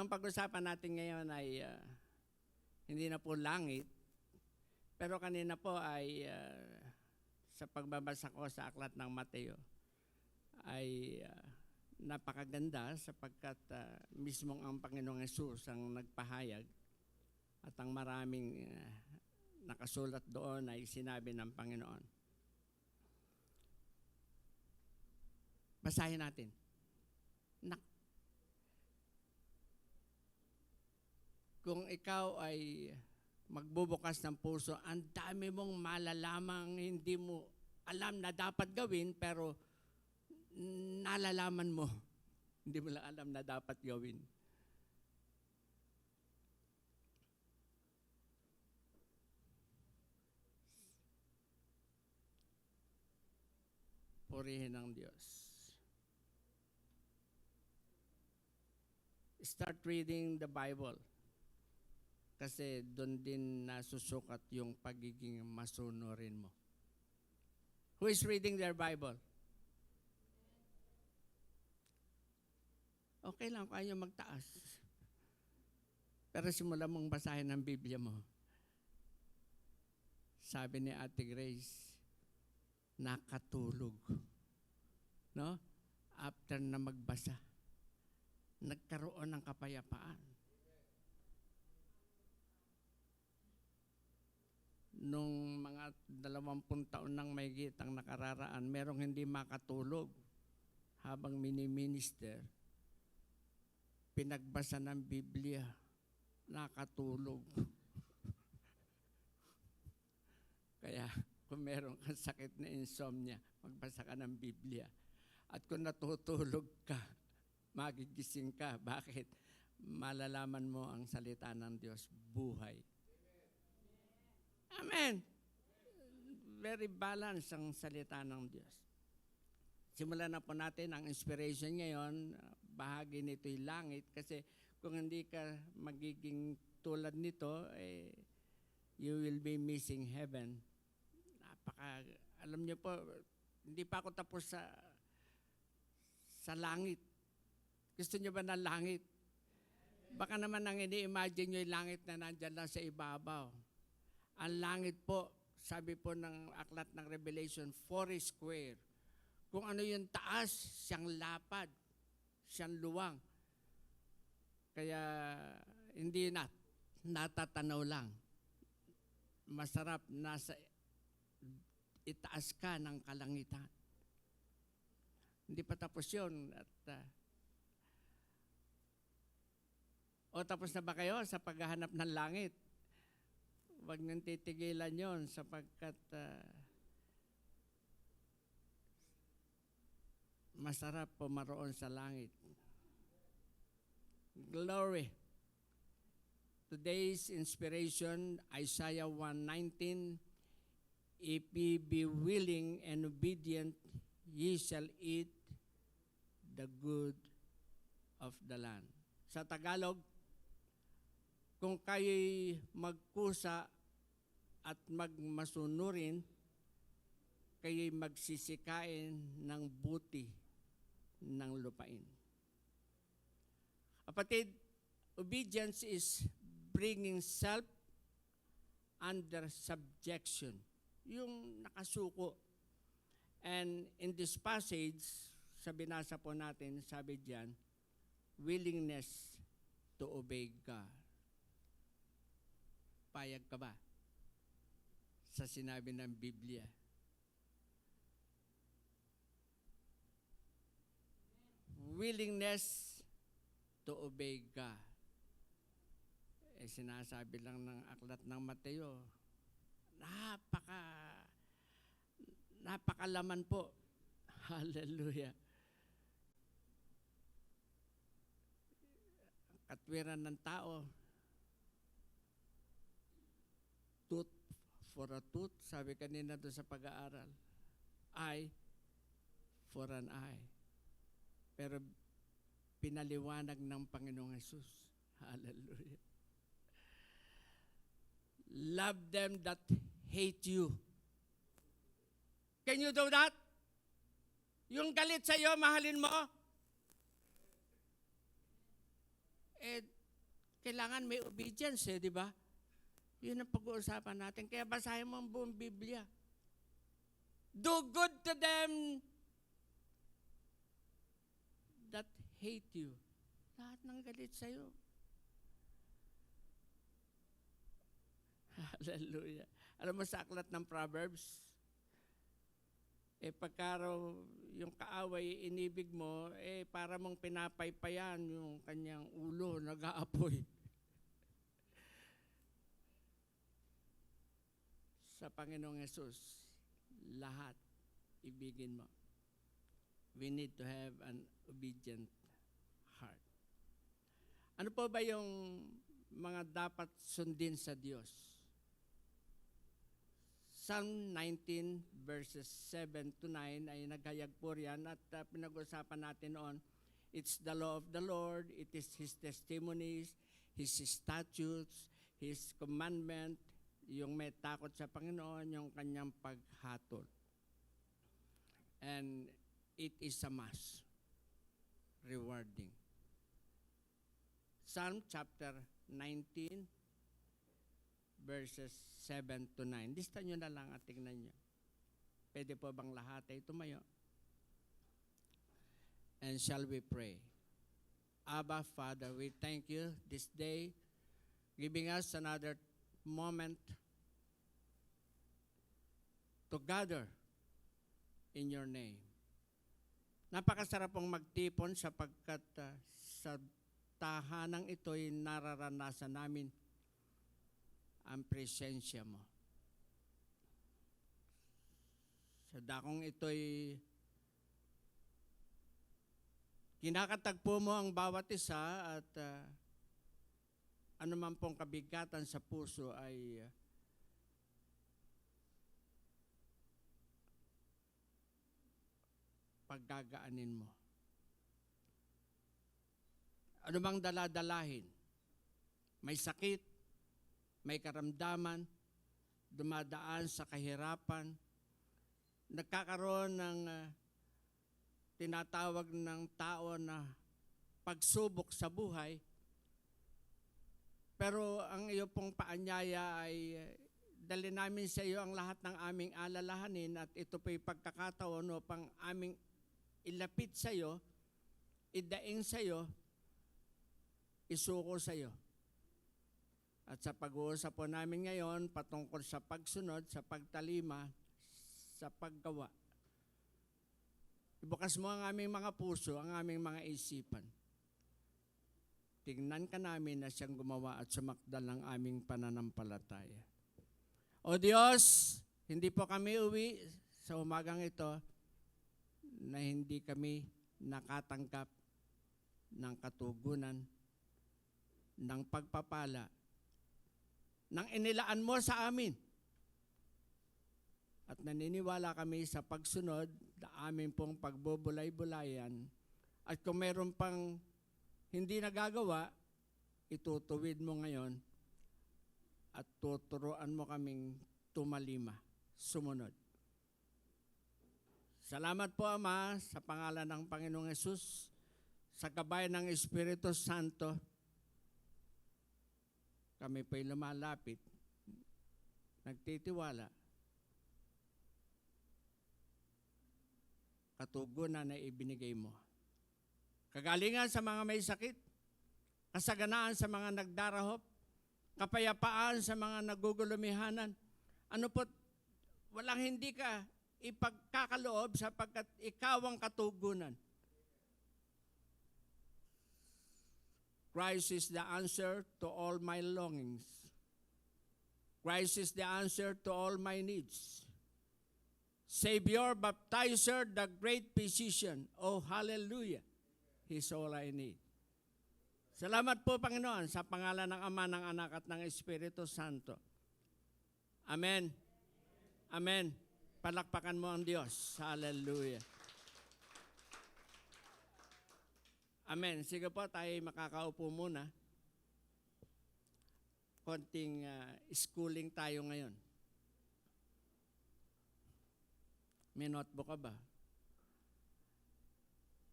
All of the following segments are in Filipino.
Ang pag-usapan natin ngayon ay hindi na po langit, pero kanina po ay sa pagbabasa ko sa aklat ng Mateo ay napakaganda sapagkat mismong ang Panginoong Hesus ang nagpahayag at ang maraming nakasulat doon ay sinabi ng Panginoon. Basahin natin. Kung ikaw ay magbubukas ng puso, ang dami mong malalamang hindi mo alam na dapat gawin, pero nalalaman mo. Hindi mo lang alam na dapat gawin. Purihin ang Diyos. Start reading the Bible. Kasi doon din nasusukat yung pagiging masunurin mo. Who is reading their Bible? Okay lang kung ayaw magtaas. Pero simula mong basahin ang Biblia mo. Sabi ni Ate Grace, nakatulog. No? After na magbasa, nagkaroon ng kapayapaan. Nung mga 20 taon nang mahigit ang nakararaan, merong hindi makatulog habang mini-minister. Pinagbasa ng Biblia, nakatulog. Kaya kung meron kang sakit na insomnia, magbasa ka ng Biblia. At kung natutulog ka, magigising ka. Bakit? Malalaman mo ang salita ng Diyos, buhay. Amen. Very balanced ang salita ng Diyos. Simulan na po natin ang inspiration ngayon. Bahagi nito'y langit kasi kung hindi ka magiging tulad nito, you will be missing heaven. Alam niyo po, hindi pa ako tapos sa langit. Gusto niyo ba ng langit? Baka naman ang ini-imagine niyo yung langit na nandyan lang sa ibabaw. Ang langit po, sabi po ng aklat ng Revelation, 4 square. Kung ano yung taas, siyang lapad, siyang luwang. Kaya hindi natatanaw lang. Masarap, nasa itaas ka ng kalangitan. Hindi pa tapos yun. Tapos na ba kayo sa paghahanap ng langit? Huwag nang titigilan yon sapagkat masarap pumaroon sa langit. Glory. Today's inspiration, Isaiah 1:19, if ye be willing and obedient, ye shall eat the good of the land. Sa Tagalog, kung kayo'y magkusa at magmasunurin, kayo'y magsisikain ng buti ng lupain. Kapatid, obedience is bringing self under subjection. Yung nakasuko. And in this passage, sa binasa po natin, sabi diyan, willingness to obey God. Payag ka ba sa sinabi ng Biblia? Willingness to obey God. Sinasabi lang ng aklat ng Mateo, napakalaman po. Hallelujah. Katwiran ng tao, tooth for a tooth, sabi kanina doon sa pag-aaral. Eye for an eye. Pero pinaliwanag ng Panginoong Hesus. Hallelujah. Love them that hate you. Can you do that? Yung galit sa iyo, mahalin mo? Kailangan may obedience di ba? Yun ang pag-uusapan natin. Kaya basahin mo ang buong Biblia. Do good to them that hate you. Lahat ng galit sa'yo. Hallelujah. Alam mo sa aklat ng Proverbs, pagka raw yung kaaway inibig mo, para mong pinapaypayan yung kanyang ulo, nag-aapoy. Sa Panginoong Yesus, lahat ibigin mo. We need to have an obedient heart. Ano po ba yung mga dapat sundin sa Diyos? Psalm 19 verses 7 to 9 ay naghayag po riyan at pinag-usapan natin noon, it's the law of the Lord, it is His testimonies, His statutes, His commandment, yung may takot sa Panginoon, yung kanyang paghatol. And it is a must, rewarding. Psalm chapter 19 verses 7 to 9. Lista nyo na lang at tingnan nyo. Pwede po bang lahat ay tumayo? And shall we pray? Abba, Father, we thank you this day, giving us another moment to gather in your name. Napakasarap pong magtipon sapagkat sa tahanang ito'y nararanasan namin ang presensya mo. Sa dakong ito'y kinakatagpo mo ang bawat isa at anuman pong kabigatan sa puso ay paggagaanin mo. Anumang daladalahin, may sakit, may karamdaman, dumadaan sa kahirapan, nagkakaroon ng tinatawag ng tao na pagsubok sa buhay, pero ang iyo pong paanyaya ay dali namin sa iyo ang lahat ng aming alalahanin at ito po'y pagkakataon upang aming ilapit sa iyo, idaing sa iyo, isuko sa iyo. At sa pag-uusap po namin ngayon patungkol sa pagsunod, sa pagtalima, sa paggawa. Ibukas mo ang aming mga puso, ang aming mga isipan. Tingnan ka namin na siyang gumawa at sumakdal ng aming pananampalataya. O Diyos, hindi po kami uwi sa umagang ito na hindi kami nakatanggap ng katugunan, ng pagpapala, ng inilaan mo sa amin. At naniniwala kami sa pagsunod na amin pong pagbubulay-bulayan. At kung meron pang hindi nagagawa, itutuwid mo ngayon at tuturuan mo kaming tumalima, sumunod. Salamat po, Ama, sa pangalan ng Panginoong Yesus, sa gabay ng Espiritu Santo, kami po'y lumalapit, nagtitiwala, katugunan na ibinigay mo. Kagalingan sa mga may sakit, kasaganaan sa mga nagdarahop, kapayapaan sa mga nagugulumihanan. Ano po, walang hindi ka ipagkakaloob sapagkat ikaw ang katugunan. Christ is the answer to all my longings. Christ is the answer to all my needs. Savior, baptizer, the great physician. Oh, hallelujah. He's all I need. Salamat po, Panginoon, sa pangalan ng Ama, ng Anak, at ng Espiritu Santo. Amen. Amen. Palakpakan mo ang Diyos. Hallelujah. Amen. Sige po, tayo makakaupo muna. Konting schooling tayo ngayon. May notebook ka ba?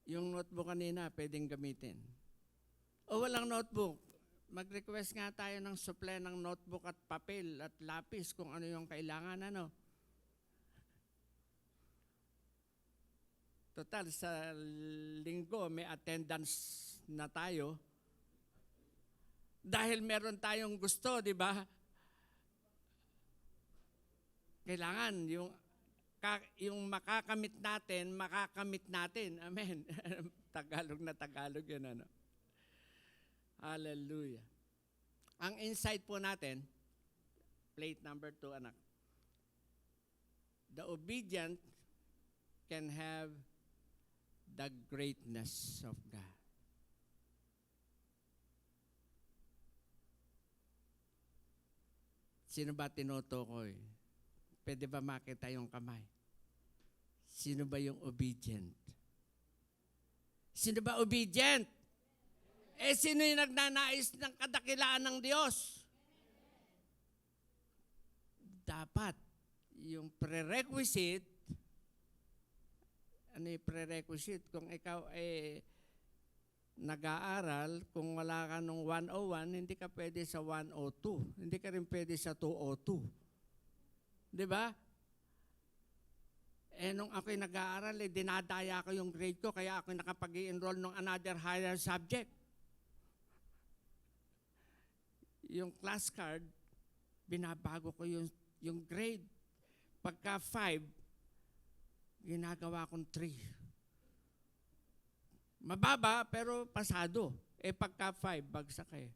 Yung notebook kanina, pwedeng gamitin. O walang notebook, mag-request nga tayo ng supply ng notebook at papel at lapis kung ano yung kailangan, ano. Total, sa linggo may attendance na tayo. Dahil meron tayong gusto, di ba? Kailangan yung makakamit natin. Amen. Tagalog na Tagalog yun, ano. Hallelujah. Ang insight po natin, plate number 2, anak. The obedient can have the greatness of God. Sino ba tinutukoy? Pwede ba makita yung kamay? Sino ba yung obedient? Sino ba obedient? Sino yung nagnanais ng kadakilaan ng Diyos? Dapat, yung prerequisite, ano yung prerequisite? Kung ikaw ay nag-aaral, kung wala ka nung 101, hindi ka pwede sa 102. Hindi ka rin pwede sa 202. Di ba? Nung ako'y nag-aaral, dinadaya ko yung grade ko, kaya ako'y nakapag-i-enroll ng another higher subject. Yung class card, binabago ko yung grade. Pagka 5, ginagawa kong 3. Mababa, pero pasado. Pagka 5, bagsak eh.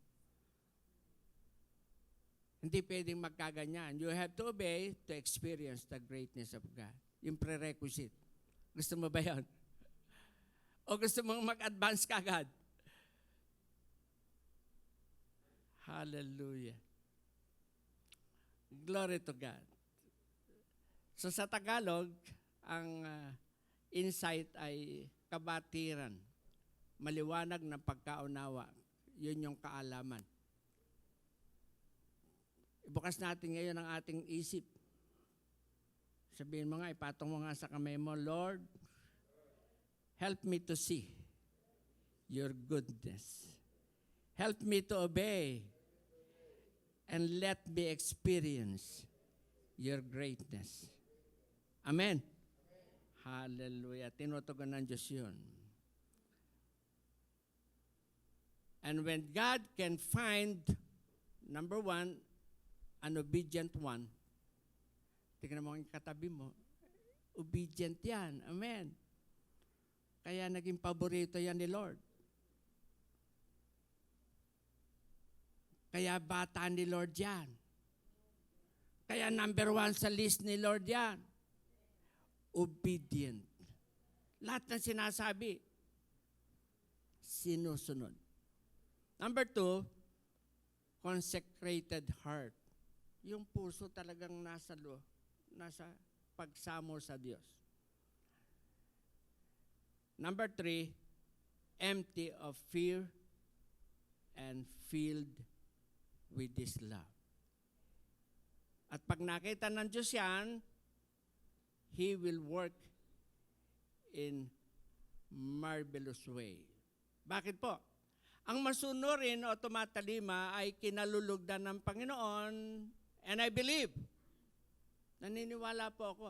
Hindi pwedeng magkaganyan. You have to obey to experience the greatness of God. Yung prerequisite. Gusto mo ba yan? O gusto mong mag-advance ka agad? Hallelujah. Glory to God. So sa Tagalog, ang insight ay kabatiran. Maliwanag na pagkaunawa. Yun yung kaalaman. Ibukas natin ngayon ang ating isip. Sabihin mo nga, ipatong mo nga sa kamay mo, Lord, help me to see your goodness. Help me to obey and let me experience your greatness. Amen. Hallelujah. Tinutugon ng Diyos yun. And when God can find, number 1, an obedient one, tingnan mo ang katabi mo, obedient yan. Amen. Kaya naging paborito yan ni Lord. Kaya bata ni Lord yan. Kaya number 1 sa list ni Lord yan. Obedient. Lahat ng sinasabi, sinusunod. Number 2, consecrated heart. Yung puso talagang nasa pagsamo sa Diyos. Number 3, empty of fear and filled with His love. At pag nakita ng Diyos yan, He will work in marvelous way. Bakit po? Ang masunurin o tumatalima ay kinalulugdan ng Panginoon, and I believe, naniniwala po ako,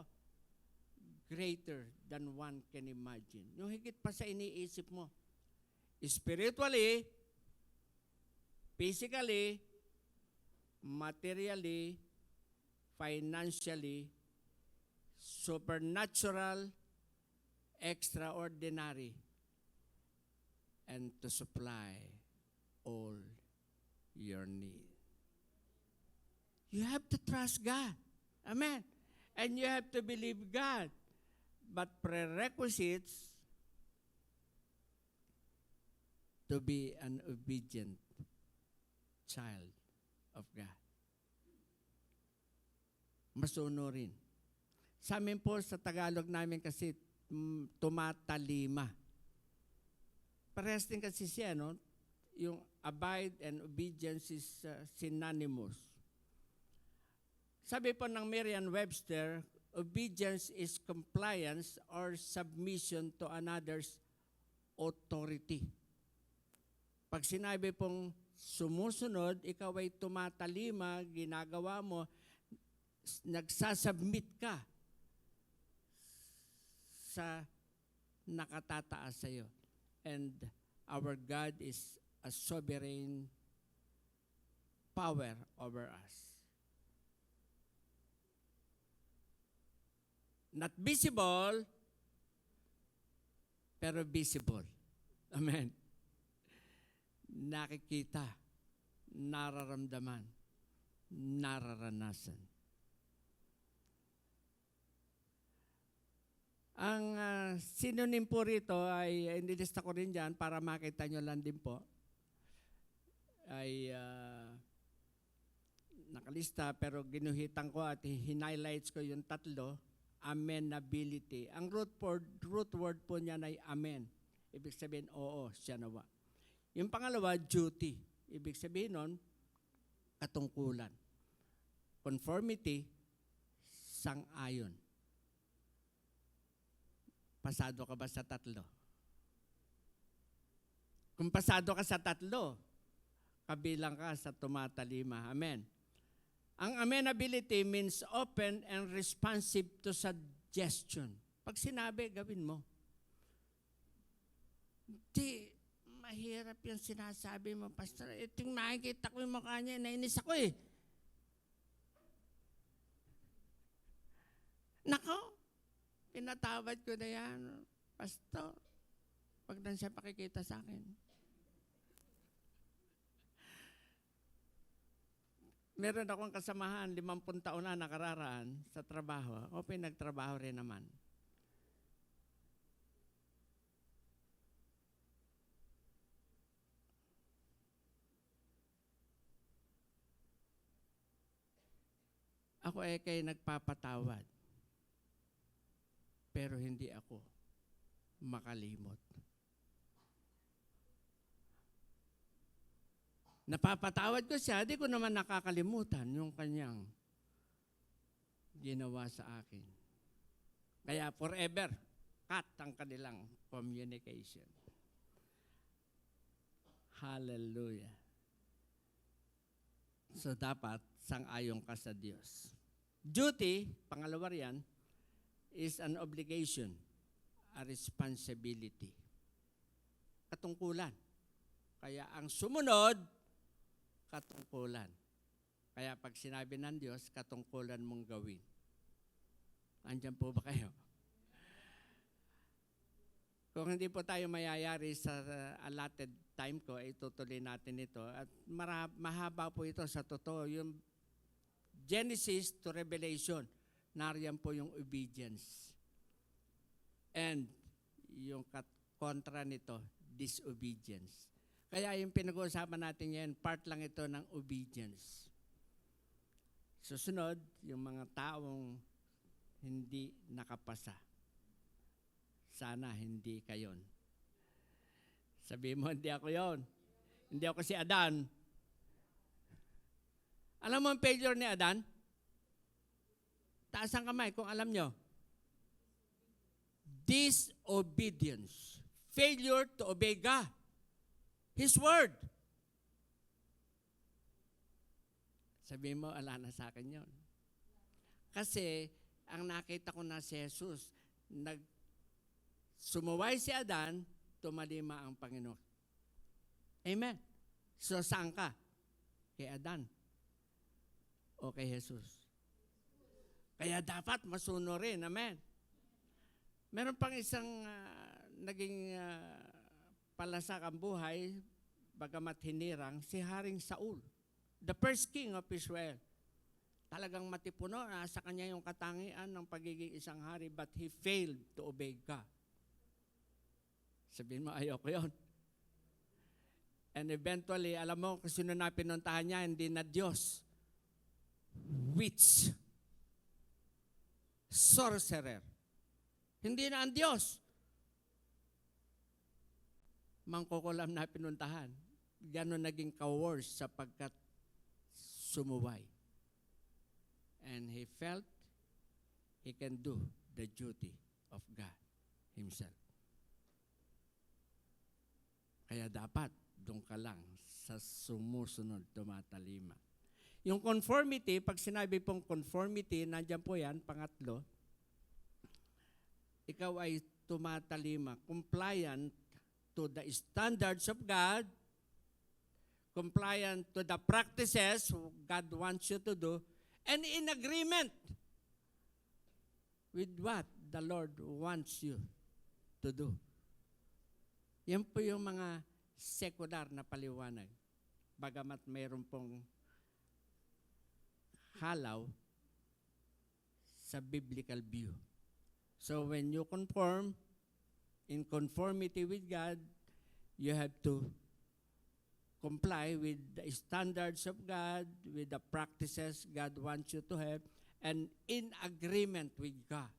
greater than one can imagine. Yung higit pa sa iniisip mo. Spiritually, physically, materially, financially, supernatural, extraordinary, and to supply all your need. You have to trust God. Amen. And you have to believe God. But prerequisites to be an obedient child of God. Masunurin. Sa amin po, sa Tagalog namin kasi tumatalima. Parehas din kasi siya, no? Yung abide and obedience is synonymous. Sabi po ng Merriam-Webster, obedience is compliance or submission to another's authority. Pag sinabi pong sumusunod, ikaw ay tumatalima, ginagawa mo, nagsasubmit ka sa nakatataas sa iyo. And our God is a sovereign power over us. Not visible, pero visible. Amen. Nakikita, nararamdaman, nararanasan. Ang synonym po rito ay, inilista ko rin dyan para makita nyo lang din po, ay nakalista pero ginuhitan ko at hinighlights ko yung tatlo. Amenability. Ang root word po niya ay amen. Ibig sabihin, oo, siya nawa. Yung pangalawa, duty. Ibig sabihin nun, katungkulan. Conformity, sang-ayon. Pasado ka ba sa tatlo? Kung pasado ka sa tatlo, kabilang ka sa tumatalima. Amen. Ang amenability means open and responsive to suggestion. Pag sinabi, gawin mo. Di, mahirap yung sinasabi mo, Pastor. Ito yung nakikita ko yung mukha niya, nainis ako eh. Nako, pinatawad ko na yan, Pastor. Pag na siya pakikita sa akin. Meron akong kasamahan, 50 taon na nakararaan sa trabaho. O pinagtrabaho rin naman. Ako ay kay nagpapatawad. Pero hindi ako makalimot. Napapatawad ko siya, di ko naman nakakalimutan yung kanyang ginawa sa akin. Kaya forever, cut ang kanilang communication. Hallelujah. So dapat, sang-ayon ka sa Diyos. Duty, pangalawa riyan, is an obligation, a responsibility. Katungkulan. Kaya ang sumunod, katungkulan. Kaya pag sinabi ng Diyos, katungkulan mong gawin. Andiyan po ba kayo? Kung hindi po tayo mayayari sa allotted time ko, itutuloy natin ito. At mahaba po ito sa totoo. Yung Genesis to Revelation, nariyan po yung obedience. And yung kontra nito, disobedience. Kaya yung pinag-uusapan natin ngayon, part lang ito ng obedience. Susunod, yung mga taong hindi nakapasa. Sana hindi kayon. Sabihin mo, hindi ako yon. Hindi ako si Adan. Alam mo ang failure ni Adan? Taas ang kamay kung alam nyo. Disobedience. Failure to obey God. His word. Sabihin mo, ala na sa akin yun. Kasi, ang nakita ko na si Jesus, sumuway si Adan, tumalima ang Panginoon. Amen. So, saan ka? Kay Adan. O kay Jesus. Kaya dapat masunurin. Amen. Meron pang isang naging palasak ang buhay, bagamat hinirang, si Haring Saul, the first king of Israel. Talagang matipuno, nasa kanya yung katangian ng pagiging isang hari, but he failed to obey God. Sabihin mo, ayoko yun. And eventually, alam mo, kung sino na pinuntahan niya, hindi na Diyos. Witch. Sorcerer. Hindi na ang Diyos. Mangkukulam na pinuntahan. Ganon naging ka-worse sapagkat sumuway. And he felt he can do the duty of God himself. Kaya dapat doon ka lang sa sumusunod, tumatalima. Yung conformity, pag sinabi pong conformity, nandiyan po yan, pangatlo, ikaw ay tumatalima, compliant to the standards of God, compliant to the practices God wants you to do, and in agreement with what the Lord wants you to do. Yan po yung mga sekular na paliwanag. Bagamat mayroon pong halaw sa biblical view. So when you conform, in conformity with God, you have to comply with the standards of God, with the practices God wants you to have, and in agreement with God.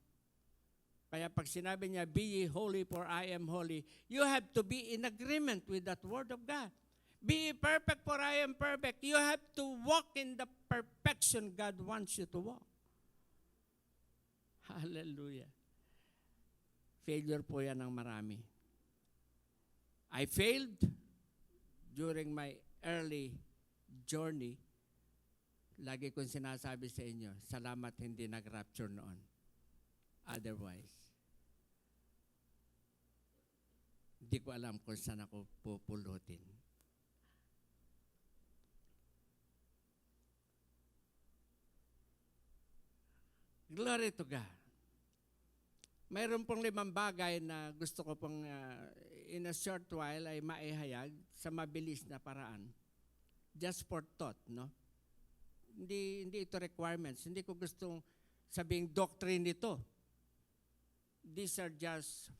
Kaya pag sinabi niya, be ye holy for I am holy, you have to be in agreement with that word of God. Be ye perfect for I am perfect. You have to walk in the perfection God wants you to walk. Hallelujah. Failure po yan ng marami. I failed during my early journey. Lagi kong sinasabi sa inyo, salamat hindi nag-rapture noon. Otherwise, hindi ko alam kung saan ako pupulutin. Glory to God. Mayroon pong 5 bagay na gusto ko pong in a short while ay maihayag sa mabilis na paraan. Just for thought, no? Hindi ito requirements. Hindi ko gustong sabing doctrine ito. These are just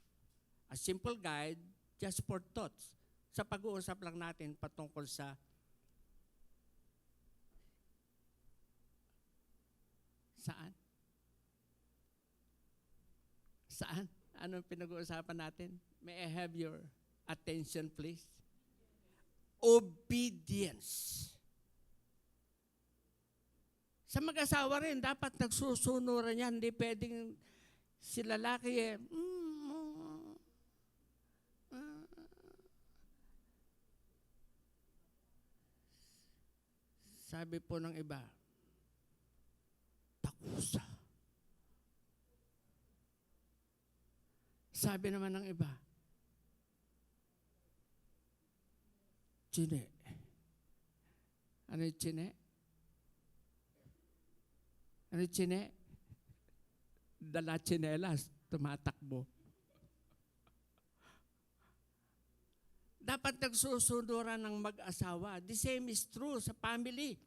a simple guide, just for thoughts. Sa pag-uusap lang natin patungkol sa saan? Saan? Anong pinag-uusapan natin? May I have your attention, please? Obedience. Sa mag-asawa rin, dapat nagsusunuran yan. Hindi pwedeng si lalaki sabi po ng iba, pakusa. Sabi naman ng iba, chine. Ano yung chine? Ano yung chine? Dala chinelas, tumatakbo. Dapat nagsusunuran ng mag-asawa. The same is true sa family.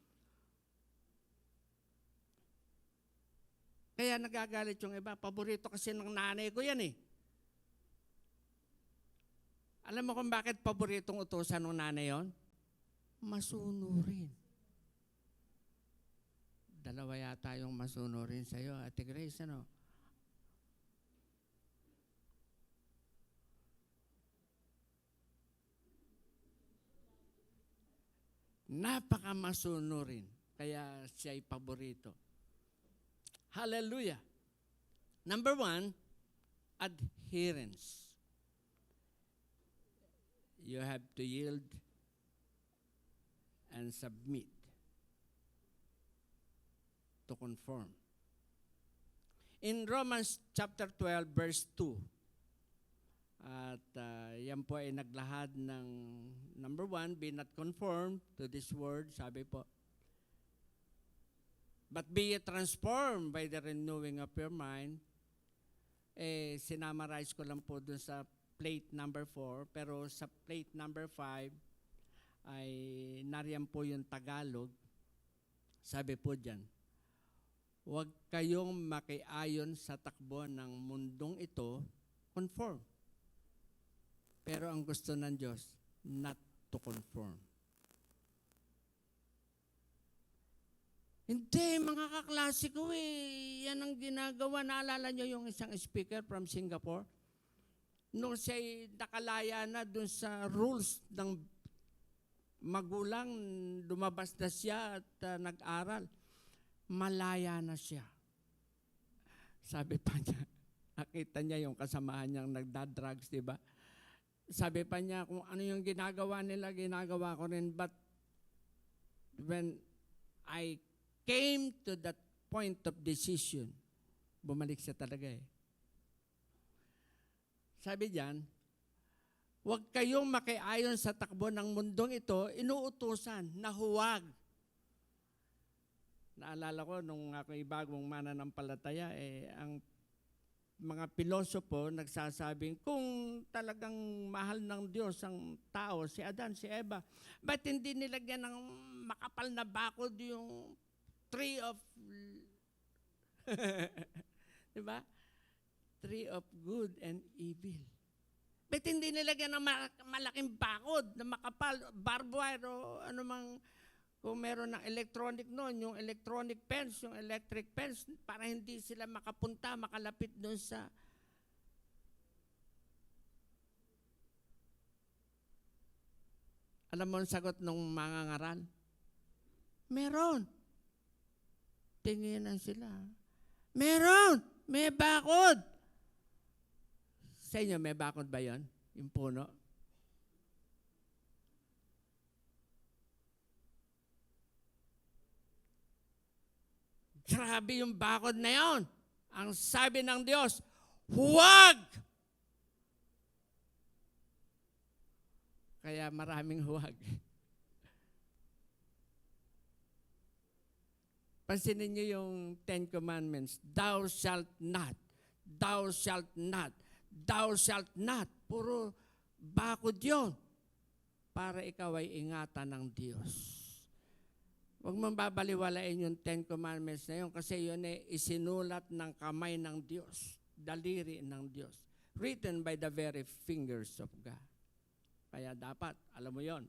Kaya nagagalit yung iba. Paborito kasi ng nanay ko yan eh. Alam mo kung bakit paboritong utusan ng nanay yon? Masunurin. Dalawa yata yung masunurin sa'yo. Ate Grace, ano? Napaka-masunurin. Kaya siya'y paborito. Hallelujah. Number 1, adherence. You have to yield and submit to conform. In Romans chapter 12, verse 2, at yan po ay naglahad ng number 1, be not conformed to this word, sabi po. But be transformed by the renewing of your mind. Sinamarize ko lang po dun sa plate number 4, pero sa plate number 5 ay nariyan po yung Tagalog. Sabi po dyan, huwag kayong makiayon sa takbo ng mundong ito, conform. Pero ang gusto ng Diyos, not to conform. Hindi, mga kaklase ko yan ang ginagawa. Naalala nyo yung isang speaker from Singapore? Nung siya'y nakalaya na dun sa rules ng magulang, lumabas na siya at nag-aral. Malaya na siya. Sabi pa niya, nakita niya yung kasamahan niyang nagda-drugs, di ba? Sabi pa niya, kung ano yung ginagawa nila, ginagawa ko rin. But when I came to that point of decision, bumalik siya talaga eh. Sabi diyan, huwag kayong makiayon sa takbo ng mundong ito, inuutusan na huwag. Naalala ko, nung ako'y bagong mananampalataya, ang mga pilosopo nagsasabing, kung talagang mahal ng Diyos ang tao, si Adan, si Eva, ba't hindi nilagyan ng makapal na bakod yung tree of, di ba? Tree of good and evil. Ba't hindi nilagyan ng malaking bakod na makapal, barbed wire o anumang, kung meron ng electronic noon, yung electronic fence, yung electric fence, para hindi sila makapunta, makalapit doon sa... Alam mo ang sagot ng mga ngaral? Meron. Tinginan sila. Meron! May bakod! Sa inyo, may bakod ba yon? Yung puno? Grabe yung bakod na yon. Ang sabi ng Diyos, huwag! Kaya maraming huwag. Pansinin niyo yung Ten Commandments. Thou shalt not. Thou shalt not. Thou shalt not. Puro bakod yon para ikaw ay ingatan ng Diyos. Huwag mong babaliwalain yung Ten Commandments na yun kasi yun ay isinulat ng kamay ng Diyos, daliri ng Diyos, written by the very fingers of God. Kaya dapat, alam mo yon.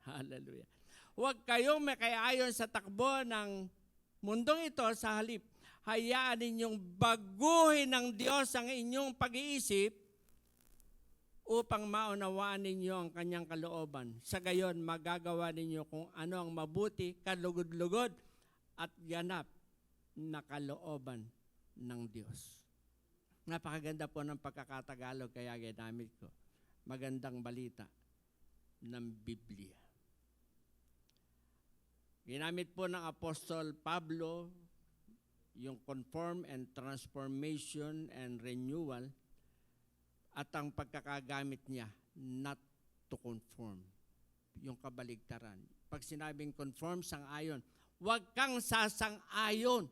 Hallelujah. Huwag kayong makiayon sa takbo ng mundong ito, sa halip, hayaan ninyong baguhin ng Diyos ang inyong pag-iisip upang maunawaan ninyo ang kanyang kalooban. Sa gayon, magagawa ninyo kung ano ang mabuti, kalugod-lugod, at ganap na kalooban ng Diyos. Napakaganda po ng pagkakatagalog kaya ginamit ko. Magandang balita ng Biblia. Ginamit po ng Apostol Pablo yung conform and transformation and renewal at ang pagkakagamit niya, not to conform. Yung kabaligtaran. Pag sinabing conform, sang-ayon, huwag kang sasang-ayon.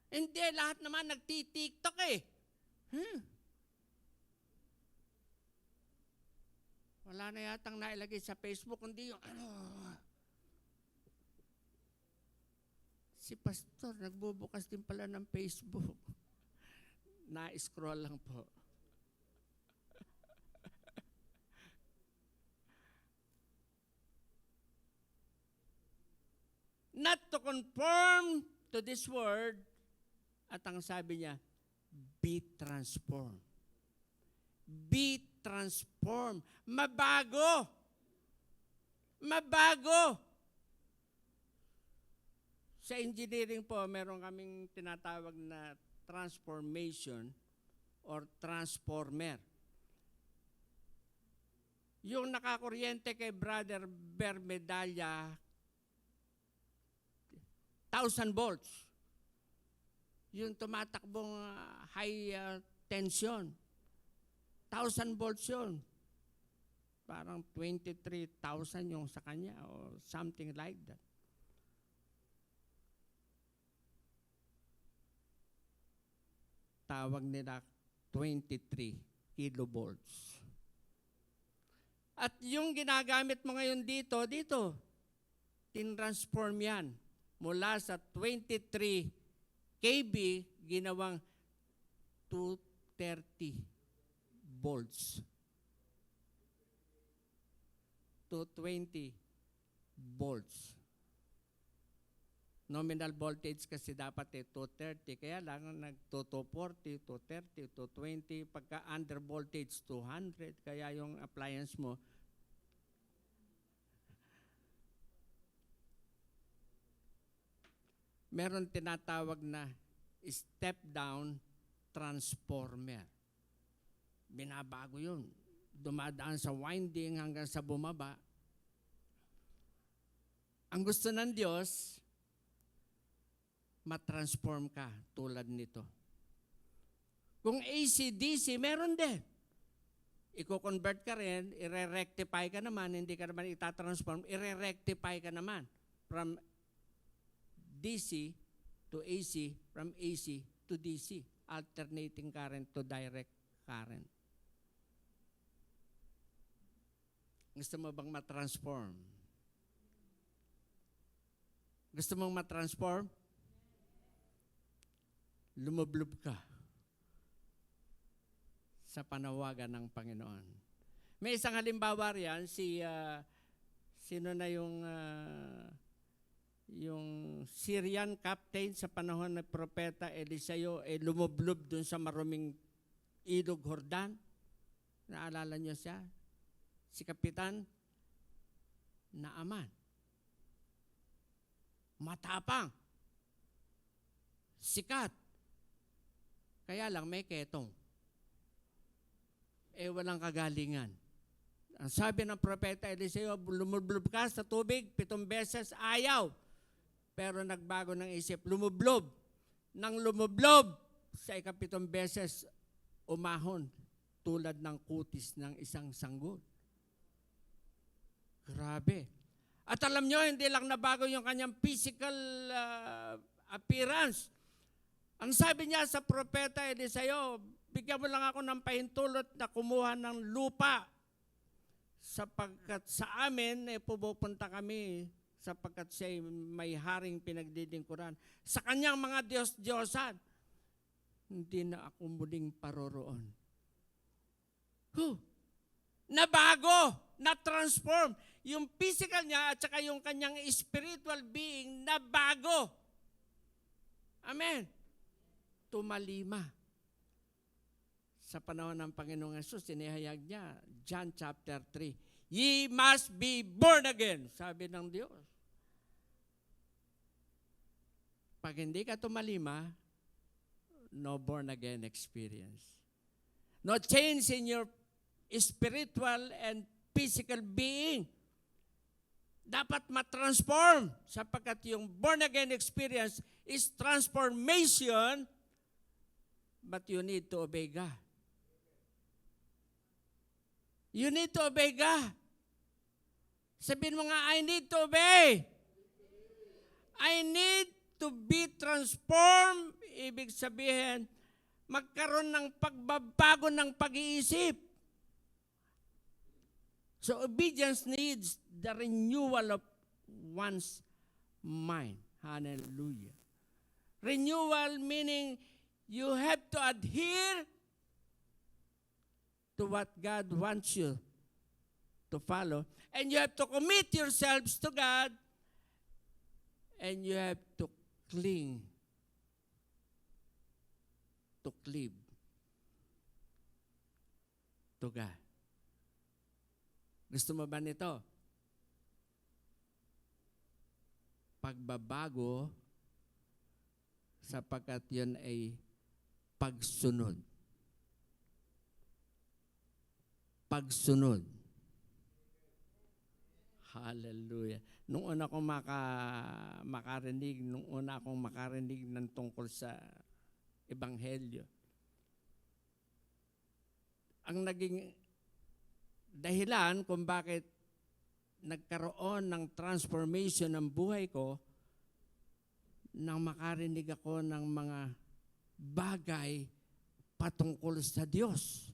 Hindi, lahat naman nagtitiktok eh. Wala na yatang nailagay sa Facebook, kundi yung si pastor, nagbubukas din pala ng Facebook. Na-scroll lang po. Not to conform to this word, at ang sabi niya, be transformed. Be transformed. Mabago. Mabago. Sa engineering po, meron kaming tinatawag na transformation or transformer. Yung nakakuryente kay Brother Bermedalla, 1,000 volts. Yung tumatakbong high tension. 1,000 volts yun. Parang 23,000 yung sa kanya or something like that. Tawag nila 23 kilovolts. At yung ginagamit mo ngayon dito, tinransform yan. Mula sa 23 kV, ginawang 230 volts. 220 volts. Nominal voltage kasi dapat 230. Kaya lang nag-240, 230, 220. Pagka under voltage, 200. Kaya yung appliance mo, meron tinatawag na step-down transformer. Binabago yun. dumadaan sa winding hanggang sa bumaba. Ang gusto ng Diyos, matransform ka tulad nito. Kung AC/DC, meron din. Iko-convert ka rin, ire-rectify ka naman, hindi ka naman itatransform, ire-rectify ka naman. From DC to AC, from AC to DC. Alternating current to direct current. Gusto mo bang matransform? Gusto mong matransform? Lumublob ka sa panawagan ng Panginoon. May isang halimbawa riyan, sino na yung Syrian captain sa panahon ng propeta Eliseo, lumublob dun sa maruming ilog Jordan. Naalala niyo siya? Si Kapitan Naaman. Matapang. Sikat. Kaya lang may ketong. Walang kagalingan. Ang sabi ng propeta Eliseo, lumublob ka sa tubig, 7 beses, ayaw. Pero nagbago ng isip, lumublob. Nang lumublob, sa 7 beses, umahon tulad ng kutis ng isang sanggol. Grabe. At alam nyo, hindi lang nabago yung kanyang physical appearance. Ang sabi niya sa propeta Eliseo, bigyan mo lang ako ng pahintulot na kumuha ng lupa sapagkat sa amin pupunta kami sapagkat siya may haring pinagdilingkuran. Sa kanyang mga Diyos-Diyosan, hindi na ako muling paroroon. Nabago, na-transform. Yung physical niya at saka yung kanyang spiritual being nabago. Amen. Tumalima. Sa panahon ng Panginoong Hesus, sinihayag niya, John chapter 3, ye must be born again, sabi ng Diyos. Pag hindi ka tumalima, no born again experience. No change in your spiritual and physical being. Dapat matransform sapagkat yung born again experience is transformation, but you need to obey God. You need to obey God. Sabihin mo nga, I need to obey. I need to be transformed. Ibig sabihin, magkaroon ng pagbabago ng pag-iisip. So obedience needs the renewal of one's mind. Hallelujah. Renewal meaning you have to adhere to what God wants you to follow. And you have to commit yourselves to God. And you have to cling, to cleave to God. Gusto mo ba nito? Pagbabago sapagkat yun ay pagsunod. Pagsunod. Hallelujah. Nung una akong makarinig ng tungkol sa Ebanghelyo, ang naging dahilan kung bakit nagkaroon ng transformation ng buhay ko nang makarinig ako ng mga bagay patungkol sa Diyos.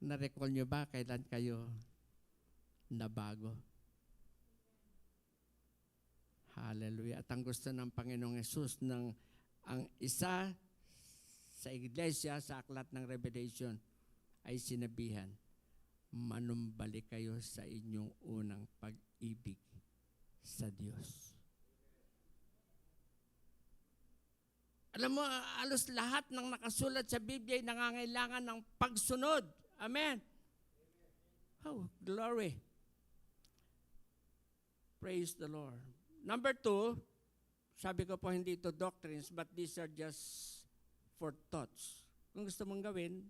Na-recall nyo ba kailan kayo nabago? Hallelujah. At ang gusto ng Panginoong Hesus ang isa sa iglesia sa aklat ng Revelation ay sinabihan, manumbalik kayo sa inyong unang pag-ibig sa Diyos. Alam mo, alos lahat ng nakasulat sa Biblia ay nangangailangan ng pagsunod. Amen. Oh, glory. Praise the Lord. Number 2, sabi ko po hindi ito doctrines, but these are just for thoughts. Kung gusto mong gawin,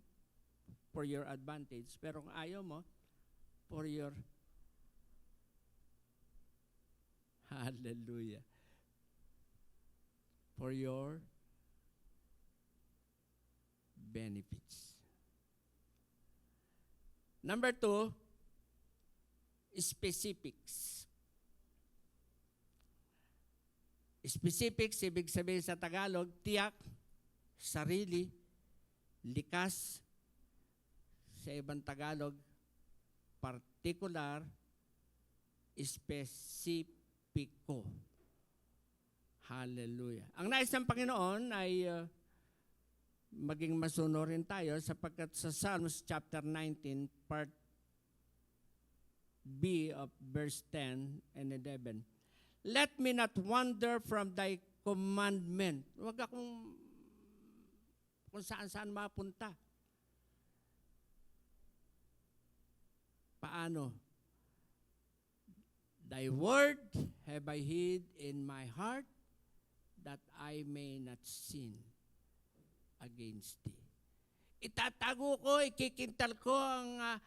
for your advantage. Pero kung ayaw mo, for your hallelujah. For your benefits. Number 2, specifics. Specifics, ibig sabihin sa Tagalog, tiyak, sarili, likas, sa ibang Tagalog, particular, espesipiko. Hallelujah. Ang nais ng Panginoon ay maging masunurin tayo sapagkat sa Psalms chapter 19, part B of verse 10 and 11, let me not wander from thy commandment. Huwag akong kung saan-saan mapunta. Paano? Thy word have I hid in my heart that I may not sin against thee. Itatago ko, ikikintal ko ang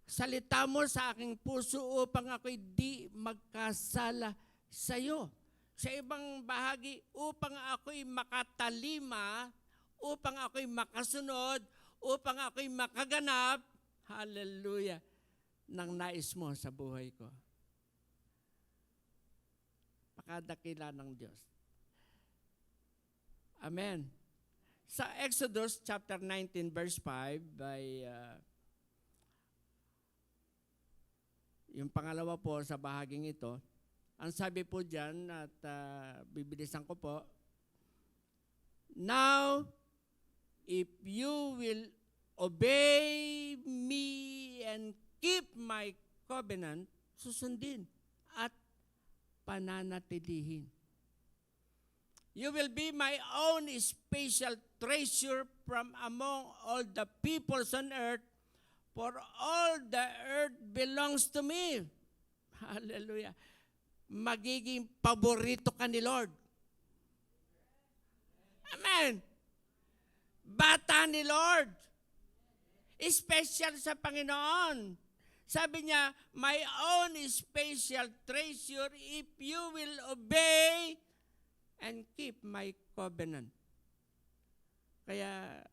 salita mo sa aking puso upang ako'y di magkasala sa iyo. Sa ibang bahagi, upang ako'y makatalima, upang ako'y makasunod, upang ako'y makaganap, hallelujah, ng nais mo sa buhay ko. Pakadakila ng Diyos. Amen. Sa Exodus chapter 19 verse 5, by yung pangalawa po sa bahaging ito, ang sabi po dyan, at bibilisan ko po, now, if you will obey me and keep my covenant, susundin at pananatilihin. You will be my own special treasure from among all the peoples on earth, for all the earth belongs to me. Hallelujah. Magiging paborito ka ni Lord. Amen. Bata ni Lord. Special sa Panginoon. Sabi niya, my own special treasure if you will obey and keep my covenant. Kaya,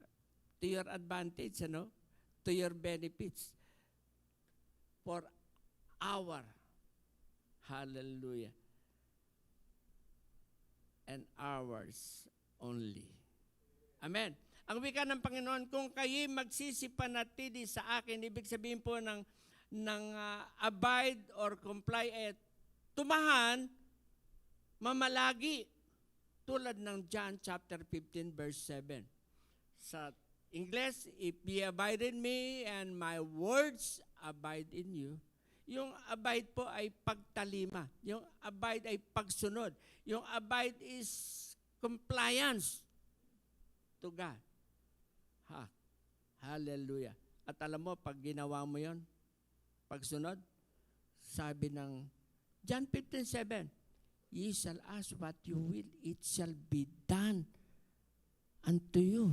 to your advantage, to your benefits, for our, hallelujah, and ours only. Amen. Ang wika ng Panginoon, kung kayo magsisipanatili sa akin, ibig sabihin po ng abide or comply at tumahan, mamalagi, tulad ng John chapter 15 verse 7. Sa English, if ye abide in me and my words abide in you, yung abide po ay pagtalima. Yung abide ay pagsunod. Yung abide is compliance to God. Hallelujah. At alam mo, pag ginawa mo yon, pagsunod, sabi ng John 15:7, ye shall ask what you will, it shall be done unto you.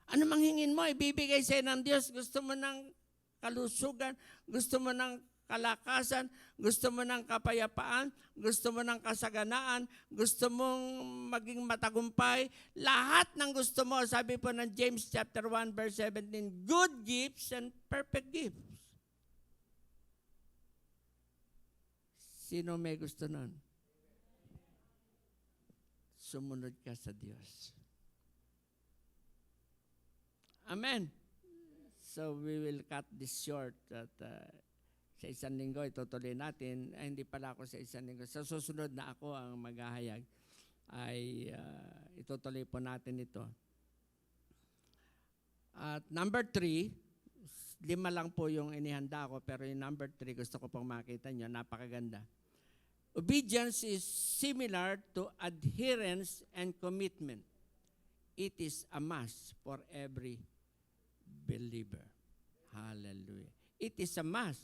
Ano mang hingin mo, ibibigay sa'yo ng Diyos. Gusto mo ng kalusugan, gusto mo ng kalakasan, gusto mo ng kapayapaan, gusto mo ng kasaganaan, gusto mong maging matagumpay, lahat ng gusto mo, sabi po ng James chapter 1 verse 17, good gifts and perfect gifts. Sino may gusto nun? Sumunod ka sa Diyos. Amen. So we will cut this short at sa isang linggo itutuloy natin. Hindi pala ako sa isang linggo. Sa susunod na ako ang maghahayag ay itutuloy po natin ito. At number 3, 5 lang po yung inihanda ko, pero yung number 3 gusto ko pong makita nyo, napakaganda. Obedience is similar to adherence and commitment. It is a must for every believer. Hallelujah. It is a must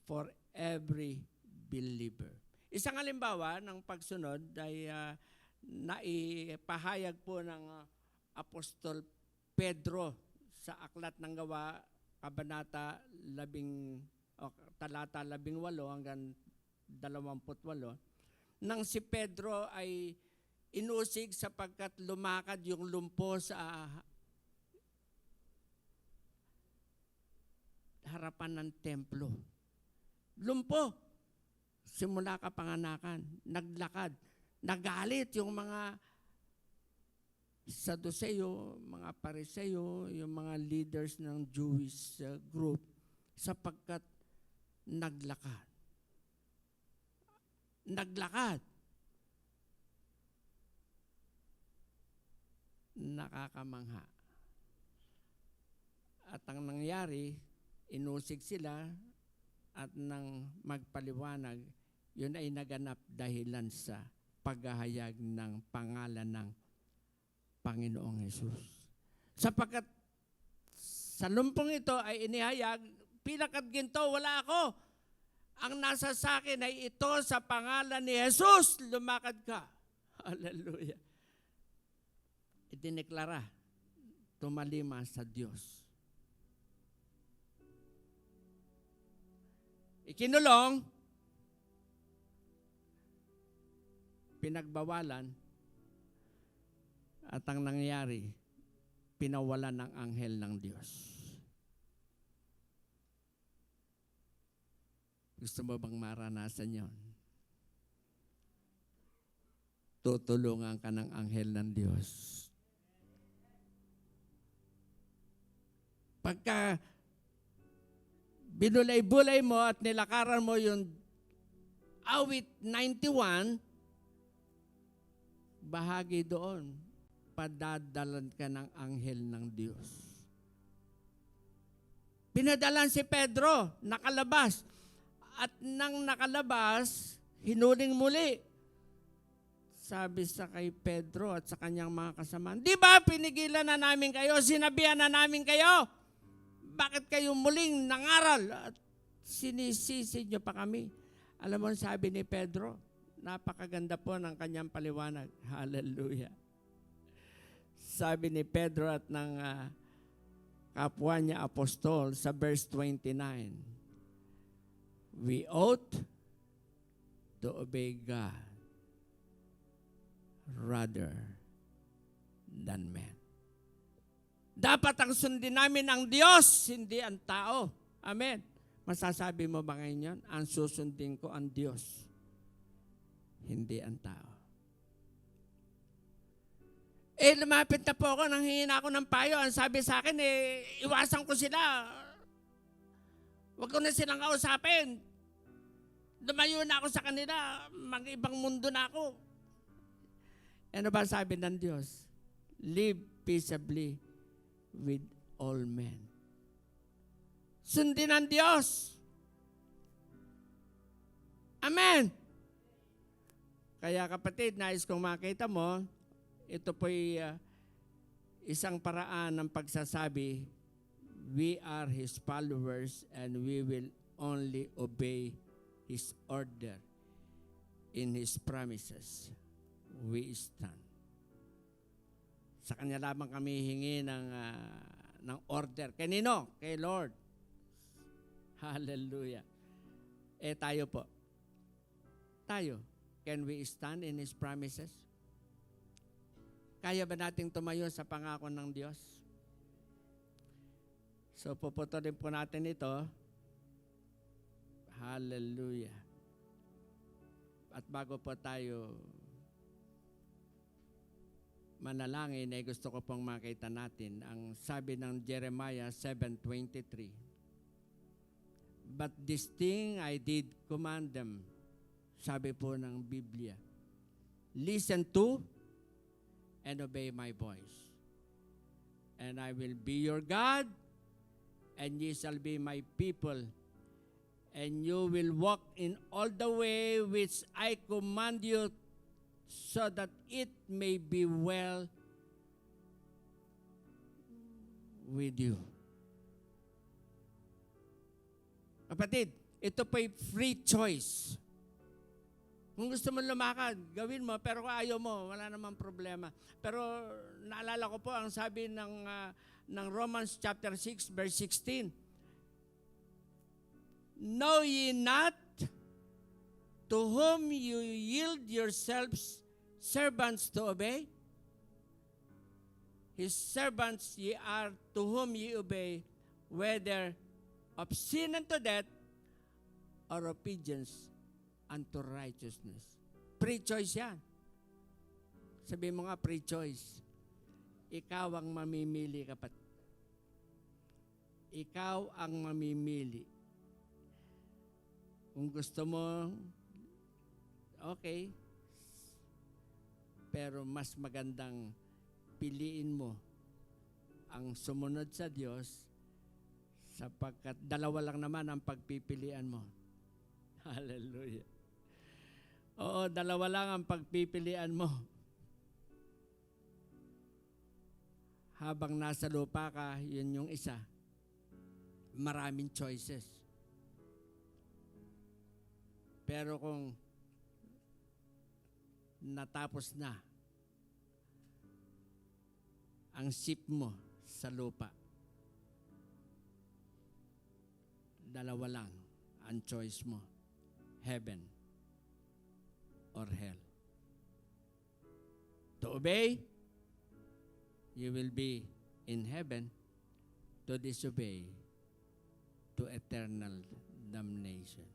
for every believer. Isang halimbawa ng pagsunod ay naipahayag po ng Apostol Pedro sa Aklat ng Gawa, Kabanata 10, talata 18 hanggang 28, nang si Pedro ay inusig sapagkat lumakad yung lumpo sa harapan ng templo. Lumpo. Simula kapanganakan, naglakad, nagalit yung mga Saduceo, mga Pariseo, yung mga leaders ng Jewish group sapagkat naglakad. Naglakad. Nakakamangha. At ang nangyari, inusig sila at nang magpaliwanag, yun ay naganap dahilan sa paghahayag ng pangalan ng Panginoong Hesus. Sapagkat sa lumpong ito ay inihayag, pilakad ginto, wala ako. Ang nasa sa akin ay ito sa pangalan ni Hesus, lumakad ka. Hallelujah. Idineklara, tumalima sa Diyos. Ikinulong, pinagbawalan, at ang nangyari, pinawalan ng anghel ng Diyos. Gusto mo bang maranasan yon? Tutulungan ka ng anghel ng Diyos. Pagka binulay-bulay mo at nilakaran mo yung awit 91, bahagi doon, padadalan ka ng anghel ng Diyos. Pinadalan si Pedro, nakalabas. At nang nakalabas, hinuling muli. Sabi sa kay Pedro at sa kanyang mga kasamaan, di ba pinigilan na namin kayo, sinabihan na namin kayo? Bakit kayo muling nangaral at sinisisi nyo pa kami? Alam mo, sabi ni Pedro, napakaganda po ng kanyang paliwanag. Hallelujah. Sabi ni Pedro at ng kapwa niya apostol sa verse 29, we ought to obey God rather than men. Dapat ang sundin namin ang Diyos, hindi ang tao. Amen. Masasabi mo ba ngayon yun? Ang susundin ko ang Diyos, hindi ang tao. Lumapit na po ako, nanghingi na ako ng payo. Ang sabi sa akin, iwasan ko sila. Huwag ko na silang kausapin. Lumayo na ako sa kanila. Mag-ibang mundo na ako. Ano ba sabi ng Diyos? Live peaceably with all men. Sundin ang Diyos. Amen. Kaya kapatid, nais kong makita mo, ito po'y isang paraan ng pagsasabi, we are His followers and we will only obey His order. In His promises, we stand. Sa Kanya lamang kami hingi ng order. Kanino? Kay Lord. Hallelujah. Tayo po. Tayo. Can we stand in His promises? Kaya ba nating tumayo sa pangako ng Diyos? So, puputulin po natin ito. Hallelujah. At bago po tayo manalangin, ay gusto ko pong makita natin ang sabi ng Jeremiah 7:23. But this thing I did command them. Sabi po ng Biblia. Listen to and obey my voice. And I will be your God, and ye shall be my people. And you will walk in all the way which I command you, so that it may be well with you. Kapatid, ito po'y free choice. Kung gusto mo lumakad, gawin mo, pero kung ayaw mo, wala namang problema. Pero naalala ko po ang sabi ng Romans chapter 6 verse 16. Know ye not to whom you yield yourselves servants to obey? His servants ye are to whom ye obey, whether of sin unto death or obedience unto righteousness. Pre-choice yan. Sabi mo nga, pre-choice. Ikaw ang mamimili, kapatid. Ikaw ang mamimili. Kung gusto mo, okay. Pero mas magandang piliin mo ang sumunod sa Diyos sapagkat dalawa lang naman ang pagpipilian mo. Hallelujah. Oo, dalawa lang ang pagpipilian mo. Habang nasa lupa ka, yun yung isa. Maraming choices. Pero kung natapos na ang ship mo sa lupa, dalawa lang ang choice mo. Heaven or hell. To obey, you will be in heaven. To disobey, to eternal damnation.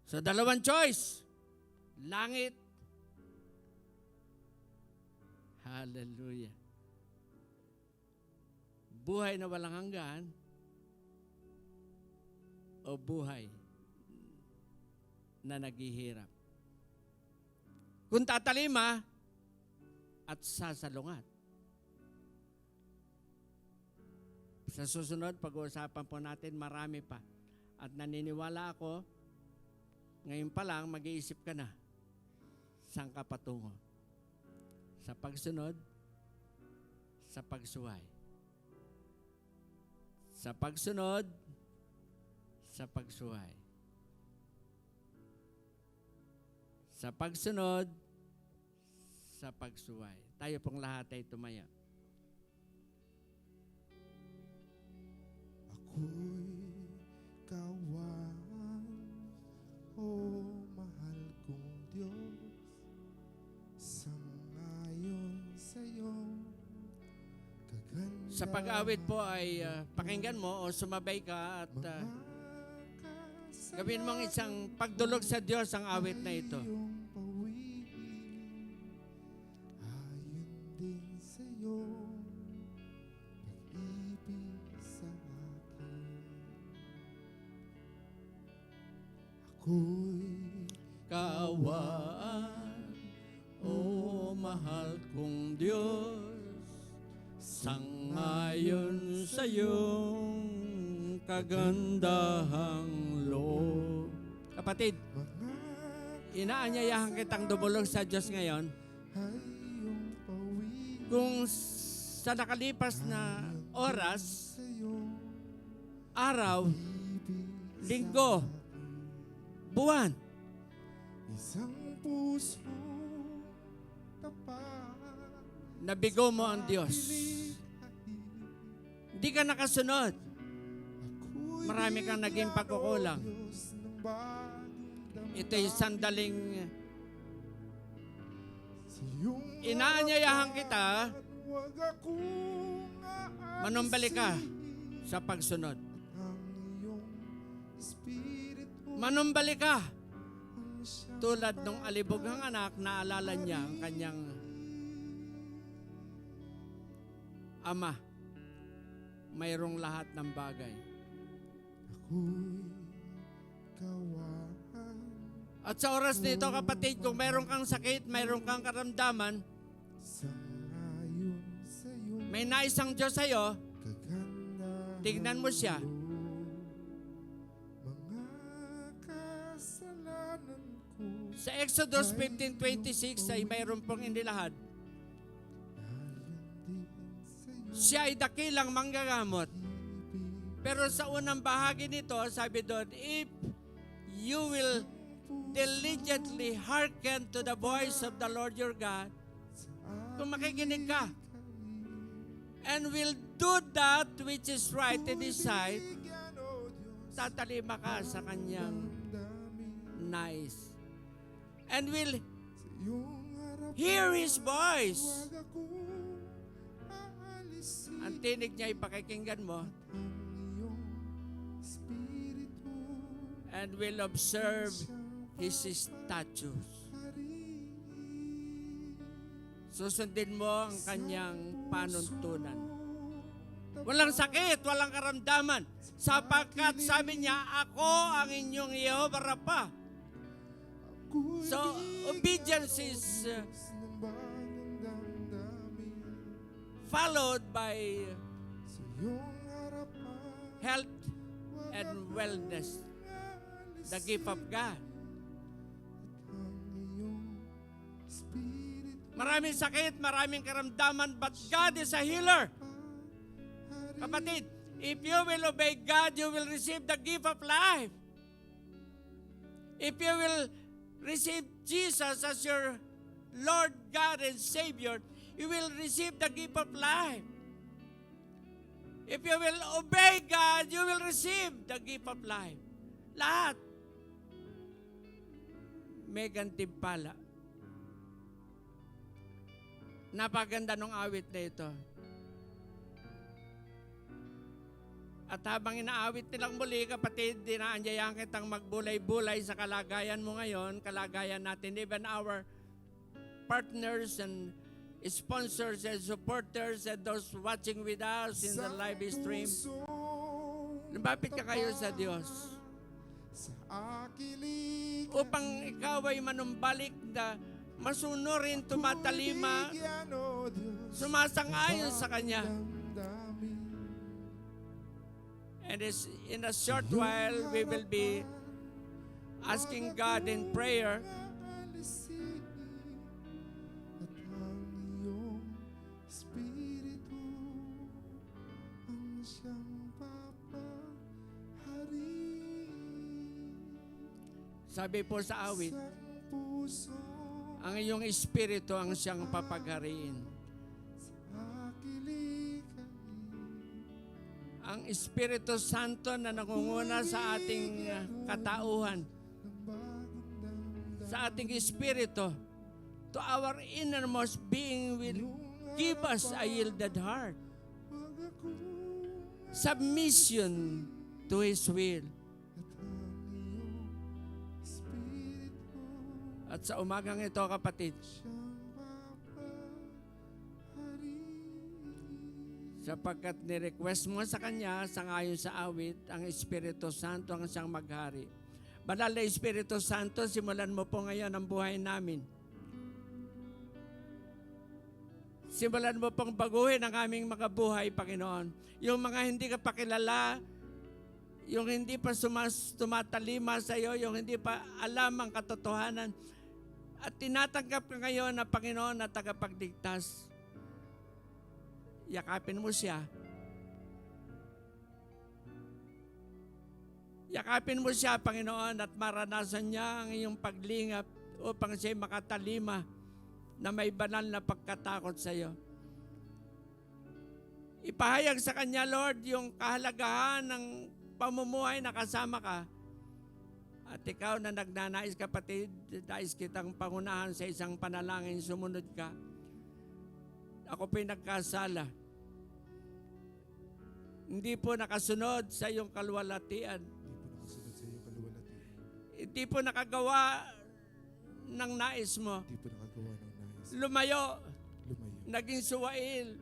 So, dalawang choice. Langit. Hallelujah. Buhay na walang hanggan o buhay na naghihirap. Kung tatalima at sasalungat. Sa susunod, pag-uusapan po natin, marami pa. At naniniwala ako, ngayon pa lang, mag-iisip ka na, saan ka patungo? Sa pagsunod, sa pagsuway. Sa pagsunod, sa pagsuway. Sa pagsunod, sa pagsuway. Tayo pong lahat ay tumaya. Ako'y kawan, o mahal kong Diyos, sangayon sa'yo, kaganda. Sa pag-awit po ay pakinggan mo o sumabay ka at gawin mong isang pagdulog sa Diyos ang awit na ito. Ayon din sa'yo, pag-ibig sa akin. Ako'y Kaawaan, o mahal kong Diyos, sangayon sa iyong kagandahang loob. Kapatid, inaanyayahan kitang dumulog sa Diyos ngayon. Kung sa nakalipas na oras, araw, linggo, buwan, isang puso tapat, nabigo mo ang Diyos. Hindi ka nakasunod. Marami kang naging pagkukulang. Ito'y sandaling inaanyayahan kita, manumbalik ka sa pagsunod. Manumbalik ka. Tulad nung alibughang anak, naalala niya ang kanyang ama. Mayroong lahat ng bagay. At sa oras nito, kapatid, kung mayroon kang sakit, mayroon kang karamdaman, may naisang Diyos sa'yo, tignan mo siya. Sa Exodus 15:26 ay mayroon pong inilahad. Siya ay dakilang manggagamot. Pero sa unang bahagi nito, sabi doon, if you will diligently hearken to the voice of the Lord your God, kung makikinig ka, and will do that which is right in His sight, tatalima ka sa kanyang nais. And will hear His voice. Ang tinig niya ipakikinggan mo, and will observe His statutes. Susundin mo ang kanyang panuntunan. Walang sakit, walang karamdaman, sapagkat sabi niya, ako ang inyong Jehovah Rapha. So, obedience is followed by health and wellness, the gift of God. Maraming sakit, maraming karamdaman, but God is a healer. Kapatid, if you will obey God, you will receive the gift of life. If you will receive Jesus as your Lord, God, and Savior, you will receive the gift of life. If you will obey God, you will receive the gift of life. Lahat. May gantimpala. Napaganda ng awit na ito. At habang inaawit nilang muli, kapatid, dinaanyayahan kitang magbulay-bulay sa kalagayan mo ngayon, kalagayan natin, even our partners and sponsors and supporters and those watching with us in the live stream. Lumapit ka kayo sa Diyos upang ikaw ay manumbalik na masunurin, tumatalima, sumasang-ayon sa Kanya. And in a short while, we will be asking God in prayer sabi po sa awit, ang iyong espiritu ang siyang papaghariin. Ang Espiritu Santo na nangunguna sa ating katauhan, sa ating espiritu, to our innermost being will give us a yielded heart. Submission to His will. At sa umagang ito, kapatid, sapagkat ni-request mo sa Kanya, sangayon sa awit, ang Espiritu Santo ang siyang maghari. Banal na Espiritu Santo, simulan mo po ngayon ang buhay namin. Simulan mo pong baguhin ang aming mga buhay, Panginoon. Yung mga hindi ka pakilala, yung hindi pa tumatalima sa iyo, yung hindi pa alam ang katotohanan, at tinatanggap ka ngayon na Panginoon na tagapagligtas. Yakapin mo siya. Yakapin mo siya, Panginoon, at maranasan niya ang iyong paglingap upang siya makatalima na may banal na pagkatakot sa iyo. Ipahayag sa Kanya, Lord, yung kahalagahan ng pamumuhay na kasama ka. At ikaw na nagnanais, kapatid, nais kitang pangunahan sa isang panalangin, sumunod ka. Ako po'y nagkasala. Hindi po nakasunod sa iyong kaluwalhatian. Hindi po nakagawa ng nais mo. Lumayo. Naging suwail.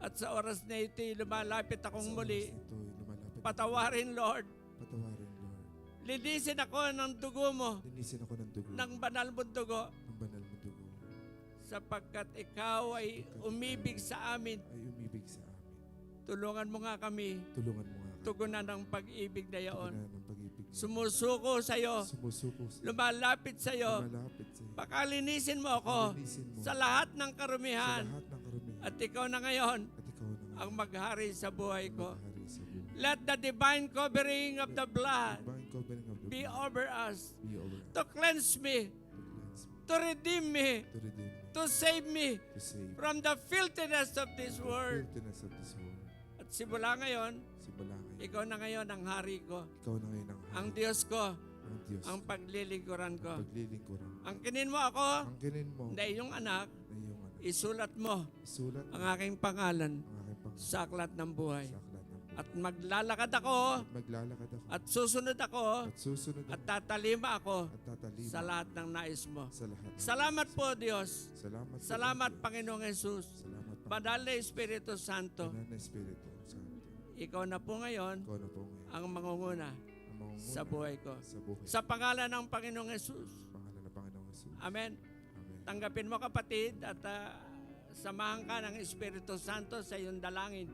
At sa oras na ito, lumalapit akong muli. Patawarin, Lord. Linisin ako ng dugo mo. Ng banal mong dugo. Sapagkat ikaw ay umibig sa amin. Tulungan mo nga kami. Tugunan ng pag-ibig na yaon. Sumusuko sa iyo. Lumalapit sa iyo. Pakalinisin mo ako sa lahat ng karumihan. At ikaw na ngayon ang maghari sa buhay ko. Let the divine covering of the blood be over us. to cleanse me, to cleanse me, to redeem me, to redeem me, to save me to save from the filthiness of this the world. filthiness of this world. At simula ngayon, Simula ngayon, ikaw na ngayon ang hari ko, ikaw na ngayon ang ang hari, Diyos ko, ang Diyos, ang paglilingkuran ko. paglilingkuran. Ang kinin mo ako, Angkinin mo na iyong anak, na iyong anak. isulat mo Isulat ang aking pangalan ang aking pangalan sa aklat ng buhay. sa aklat ng buhay. At maglalakad ako, At maglalakad ako. at susunod ako, At susunod at ako. tatalima ako At tatalima sa lahat ng nais mo. sa lahat. ng- Salamat po, Diyos. Salamat. po, Salamat, Diyos. Panginoong Jesus. Salamat, Banal na Espiritu Santo, Banal na Espiritu Santo. ikaw na po ngayon Ikaw na po ngayon ang mangunguna ang mangunguna sa buhay ko. sa buhay. Sa pangalan ng Panginoong Jesus. Pangalan ng Panginoong Jesus. Amen. Amen. Tanggapin mo, kapatid, at samahan ka ng Espiritu Santo sa iyong dalangin.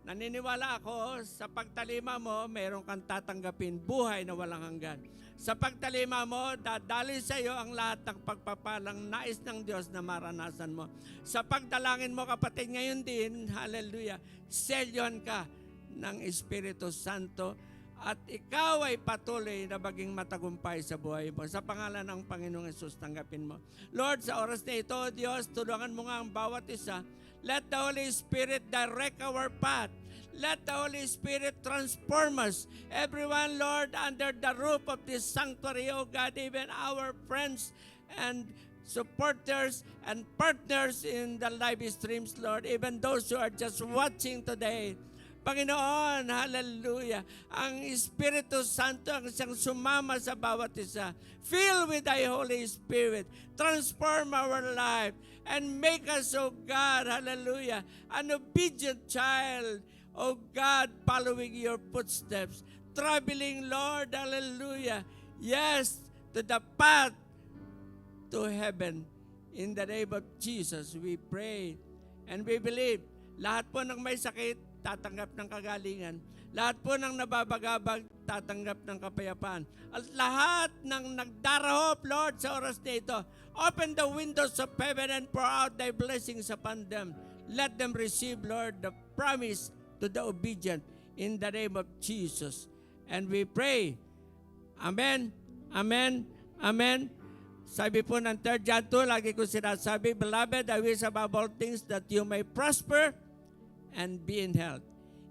Naniniwala ako, sa pagtalima mo, mayroon kang tatanggapin buhay na walang hanggan. Sa pagtalima mo, dadali sa iyo ang lahat ng pagpapalang nais ng Diyos na maranasan mo. Sa pagdalangin mo, kapatid, ngayon din, hallelujah, selyon ka ng Espiritu Santo at ikaw ay patuloy na maging matagumpay sa buhay mo. Sa pangalan ng Panginoong Yesus, tanggapin mo. Lord, sa oras na ito, Diyos, tulungan mo nga ang bawat isa. Let the Holy Spirit direct our path. Let the Holy Spirit transform us. Everyone, Lord, under the roof of this sanctuary, oh God, even our friends and supporters and partners in the live streams, Lord, even those who are just watching today. Panginoon, hallelujah, ang Espiritu Santo ang siyang sumama sa bawat isa. Fill with thy Holy Spirit. Transform our life and make us, oh God, hallelujah, an obedient child, oh God, following your footsteps. Traveling, Lord, hallelujah, yes, to the path to heaven. In the name of Jesus, we pray and we believe. Lahat po ng may sakit, tatanggap ng kagalingan. Lahat po ng nababagabag, tatanggap ng kapayapaan. At lahat ng nagdarahop, Lord, sa oras na ito, open the windows of heaven and pour out thy blessings upon them. Let them receive, Lord, the promise to the obedient in the name of Jesus. And we pray, Amen, Amen, Amen. Sabi po ng 3 John 2, lagi ko sinasabi, Beloved, I wish above all things that you may prosper and be in health,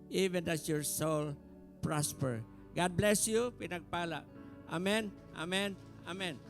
even as your soul prosper. God bless you. Pinagpala. Amen. Amen. Amen.